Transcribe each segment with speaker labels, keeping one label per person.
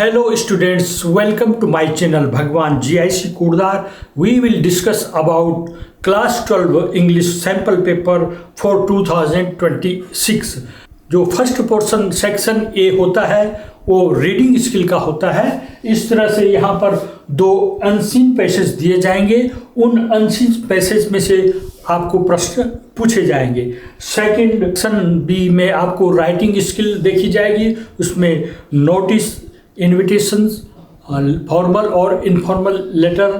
Speaker 1: Hello students, welcome to my channel Bhagwan GIC Kurdar. We will discuss about class 12 English sample paper for 2026. जो first portion section A होता है वो reading skill का होता है। इस तरह से यहाँ पर दो अनसीन पैसेज दिए जाएंगे, उन अनसीन पैसेज में से आपको प्रश्न पूछे जाएंगे। सेकंड सेक्शन बी में आपको राइटिंग स्किल देखी जाएगी, उसमें नोटिस, इन्विटेशंस, फॉर्मल और इनफॉर्मल लेटर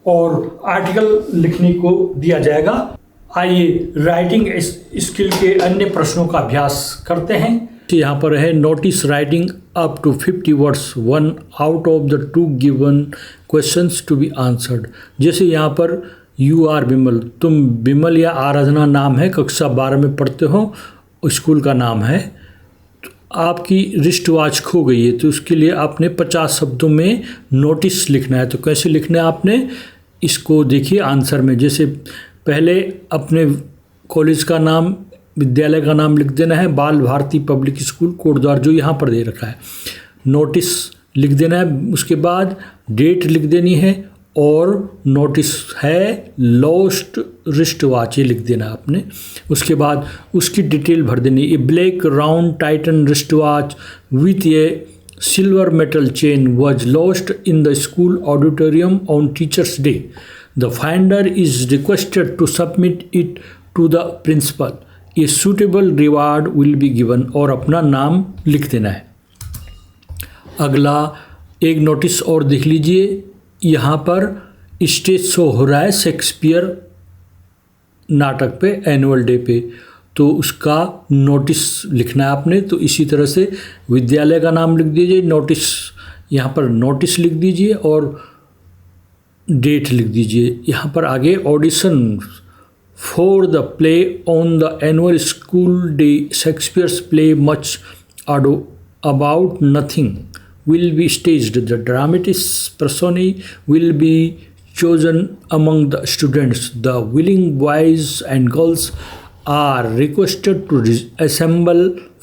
Speaker 1: और आर्टिकल लिखने को दिया जाएगा। आइए राइटिंग स्किल के अन्य प्रश्नों का अभ्यास करते हैं। यहाँ पर है notice writing up to 50 words, 1 out of the 2 given questions to be answered. जैसे यहाँ पर यू आर विमल, तुम विमल या आराधना नाम है, कक्षा 12 में पढ़ते हो, स्कूल का नाम है। आपकी रिस्ट वॉच खो गई है तो उसके लिए आपने 50 शब्दों में नोटिस लिखना है। तो कैसे लिखना है आपने, इसको देखिए आंसर में। जैसे पहले अपने कॉलेज का नाम, विद्यालय का नाम लिख देना है, बाल भारती पब्लिक स्कूल कोटद्वार, जो यहाँ पर दे रखा है। नोटिस लिख देना है, उसके बाद डेट लिख देनी है और नोटिस है लॉस्ट रिस्ट वॉच, ये लिख देना है आपने। उसके बाद उसकी डिटेल भर देनी। A black round Titan wrist watch with a silver metal chain was lost in the school auditorium on teachers day. The finder is requested to submit it to the principal. A suitable reward will be given, और अपना नाम लिख देना है। अगला एक notice और देख लीजिए, यहाँ पर स्टेज शो हो रहा है शेक्सपियर नाटक पे, एनुअल डे पे, तो उसका नोटिस लिखना है आपने। तो इसी तरह से विद्यालय का नाम लिख दीजिए, नोटिस, यहाँ पर नोटिस लिख दीजिए और डेट लिख दीजिए। यहाँ पर आगे audition for the play on the annual school day Shakespeare's play much ado about nothing will be staged. The dramatis personae will be chosen among the students. The willing boys and girls are requested to assemble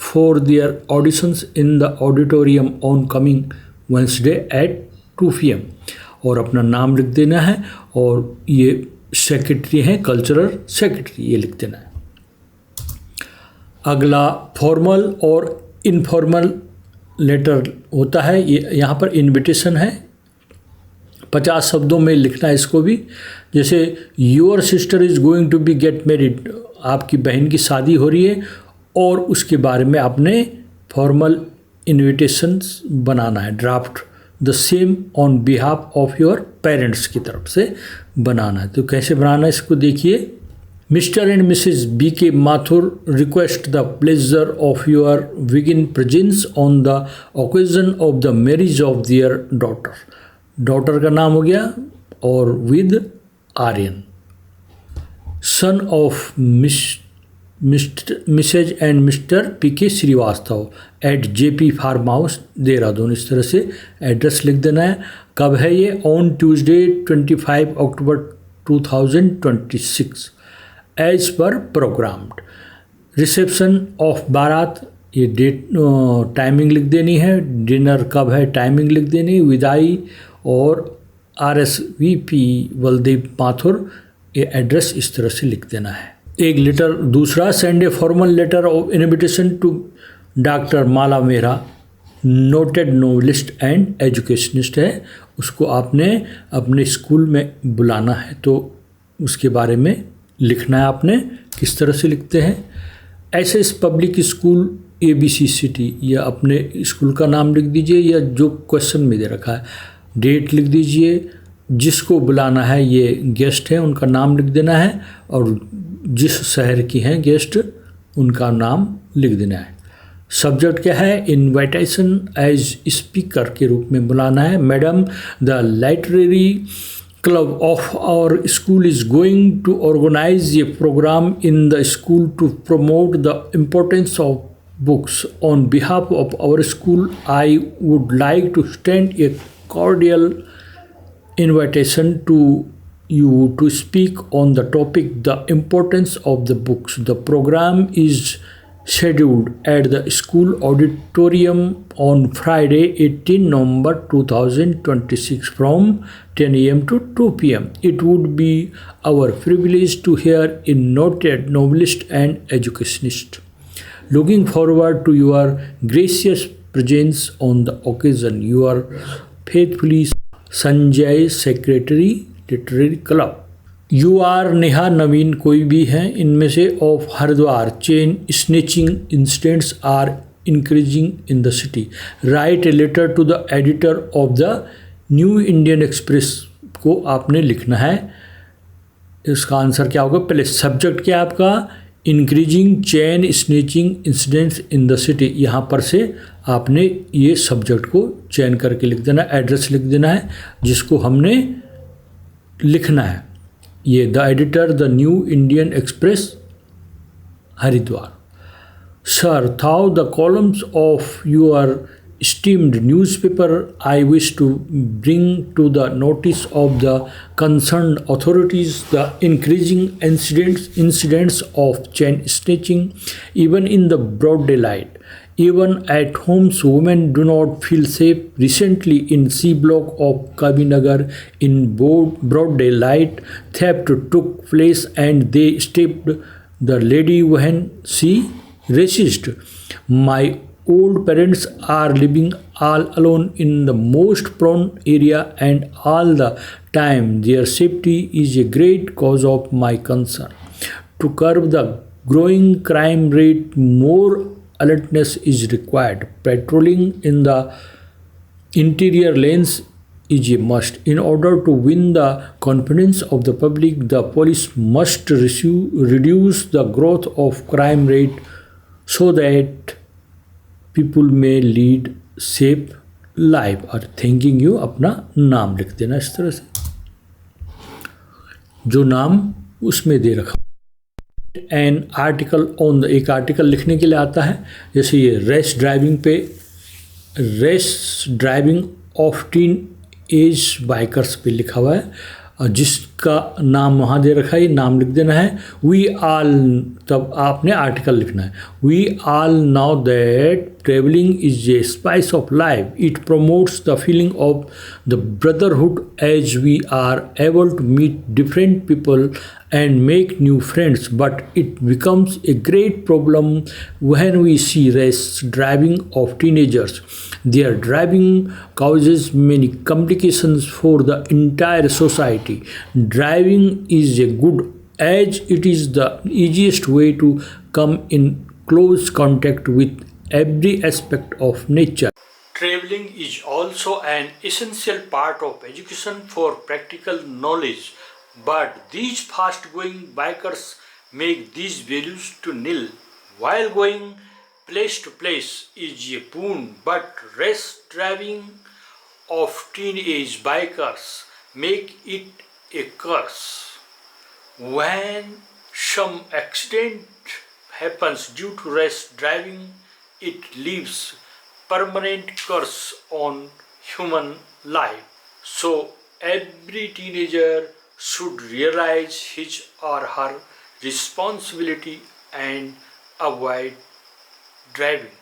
Speaker 1: for their auditions in the auditorium on coming Wednesday at 2 PM. और अपना नाम लिख देना है, और ये secretary हैं, cultural secretary, ये लिख देना है। अगला फॉर्मल और इनफॉर्मल लेटर होता है। ये यहाँ पर इनविटेशन है, 50 शब्दों में लिखना है इसको भी। जैसे your sister is going to be get married, आपकी बहन की शादी हो रही है, और उसके बारे में आपने फॉर्मल इनविटेशंस बनाना है, draft the same on behalf of your parents की तरफ से बनाना है। तो कैसे बनाना है इसको देखिए। Mr. and Mrs. B.K. Mathur request the pleasure of your vegan presence on the occasion of the marriage of their daughter. Daughter का नाम हो गया, और with Aryan. Son of Mrs. and Mr. P.K. Srivastava at JP Farm House Dehradun. इस तरह से address लिख देना है। कब है ये, on Tuesday 25 October 2026 as per programmed. Reception of baraat, ये डेट टाइमिंग लिख देनी है। डिनर कब है, टाइमिंग लिख देनी। विदाई और RSVP बलदेव माथुर, ये एड्रेस इस तरह से लिख देना है। एक लेटर दूसरा, send a formal letter of invitation to doctor Mala Mehra, noted novelist and educationist है, उसको आपने अपने स्कूल में बुलाना है। तो उसके बारे में लिखना है आपने। किस तरह से लिखते हैं, SS public school ABC city, या अपने स्कूल का नाम लिख दीजिए, या जो क्वेश्चन में दे रखा है। डेट लिख दीजिए, जिसको बुलाना है ये गेस्ट हैं, उनका नाम लिख देना है, और जिस शहर की हैं गेस्ट उनका नाम लिख देना है। सब्जेक्ट क्या है, इन्विटेशन एज स्पीकर के रूप में बुलाना है। Madam, the library club of our school is going to organize a program in the school to promote the importance of books. On behalf of our school, I would like to extend a cordial invitation to you to speak on the topic, the importance of the books. The program is scheduled at the school auditorium on Friday, 18 November 2026 from 10 a.m. to 2 p.m. It would be our privilege to hear a noted novelist and educationist. Looking forward to your gracious presence on the occasion. Your faithfully Sanjay, Secretary, Literary Club. You are Neha Naveen कोई भी हैं इनमें से of Haridwar chain snatching incidents are increasing in the city write a letter to the editor of the New Indian Express को आपने लिखना है। इसका आंसर क्या होगा? पहले सब्जेक्ट क्या है आपका? Increasing chain snatching incidents in the city. यहाँ पर से आपने ये सब्जेक्ट को चेन करके लिख देना, एड्रेस लिख देना है जिसको हमने लिखना है। ये the editor the New Indian express Haridwar. Sir, through the columns of your esteemed newspaper, I wish to bring to the notice of the concerned authorities the increasing incidents of chain snatching, even in the broad daylight. Even at homes, women do not feel safe. Recently, in C block of Kabinagar, in broad daylight, theft took place and they stabbed the lady when she resisted. My old parents are living all alone in the most prone area, and all the time their safety is a great cause of my concern. To curb the growing crime rate, more alertness is required. Patrolling in the interior lanes is a must. In order to win the confidence of the public, the police must reduce the growth of crime rate so that people may lead safe life. और thanking you अपना नाम लिख देना इस तरह से, जो नाम उसमें दे रखा। एन आर्टिकल ऑन द, एक आर्टिकल लिखने के लिए आता है, जैसे ये race driving of teen age bikers पे लिखा हुआ है, और जिसका नाम वहाँ दे रखा है ये नाम लिख देना है। वी आल, तब आपने आर्टिकल लिखना है। We all now that travelling is a spice of life, it promotes the feeling of the brotherhood as we are able to meet different people and make new friends, but it becomes a great problem when we see rash driving of teenagers. Their driving causes many complications for the entire society. Driving is a good as it is the easiest way to come in close contact with every aspect of nature. Traveling is also an essential part of education for practical knowledge. But these fast-going bikers make these values to nil. While going place to place is a boon, but race driving of teenage bikers make it a curse. When some accident happens due to race driving, it leaves permanent curse on human life. So every teenager should realize his or her responsibility and avoid driving.